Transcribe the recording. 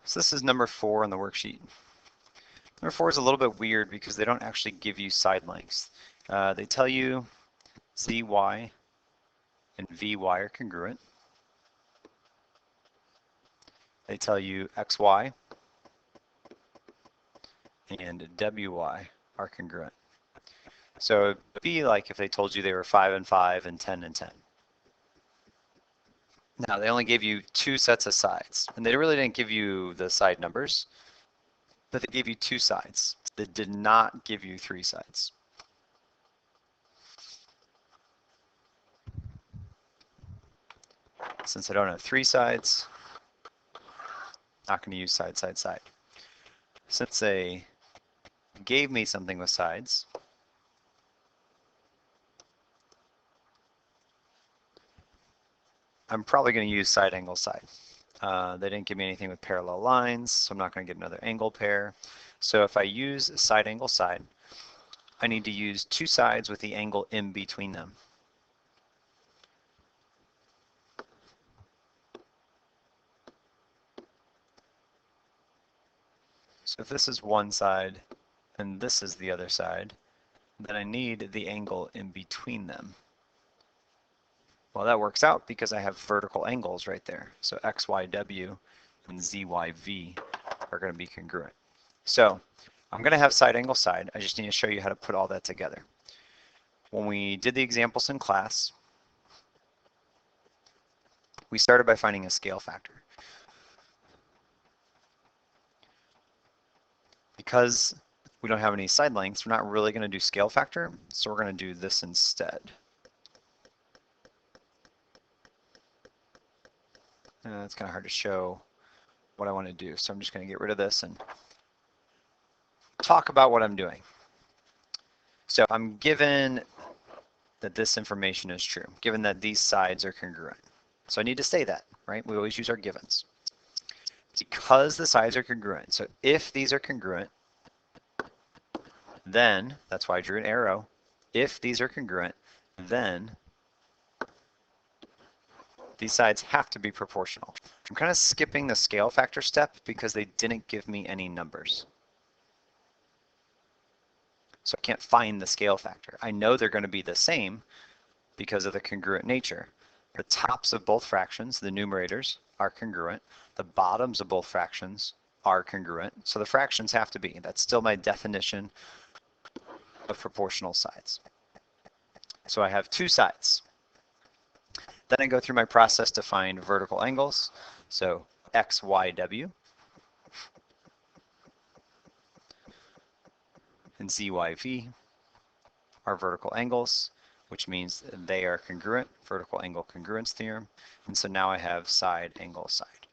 So this is number 4 on the worksheet. Number 4 is a little bit weird because they don't actually give you side lengths. They tell you ZY and VY are congruent. They tell you XY and WY are congruent. So it'd be like if they told you they were 5 and 5 and 10 and 10. Now they only gave you 2 sets of sides, and they really didn't give you the side numbers, but they gave you 2 sides. They did not give you 3 sides. Since I don't have 3 sides, not going to use side, side, side. Since they gave me something with sides, I'm probably going to use side angle side. They didn't give me anything with parallel lines, so I'm not going to get another angle pair. So if I use side angle side, I need to use 2 sides with the angle in between them. So if this is one side and this is the other side, then I need the angle in between them. Well, that works out because I have vertical angles right there. So XYW and ZYV are going to be congruent. So I'm going to have side angle side. I just need to show you how to put all that together. When we did the examples in class, we started by finding a scale factor. Because we don't have any side lengths, we're not really going to do scale factor, so we're going to do this instead. It's kind of hard to show what I want to do, so I'm just going to get rid of this and talk about what I'm doing. So I'm given that this information is true, given that these sides are congruent. So I need to say that, right? We always use our givens. Because the sides are congruent, so if these are congruent, then, that's why I drew an arrow, if these are congruent, then these sides have to be proportional. I'm kind of skipping the scale factor step because they didn't give me any numbers. So I can't find the scale factor. I know they're going to be the same because of the congruent nature. The tops of both fractions, the numerators, are congruent. The bottoms of both fractions are congruent. So the fractions have to be. That's still my definition of proportional sides. So I have 2 sides. Then I go through my process to find vertical angles. So XYW and ZYV are vertical angles, which means they are congruent, vertical angle congruence theorem. And so now I have side angle side.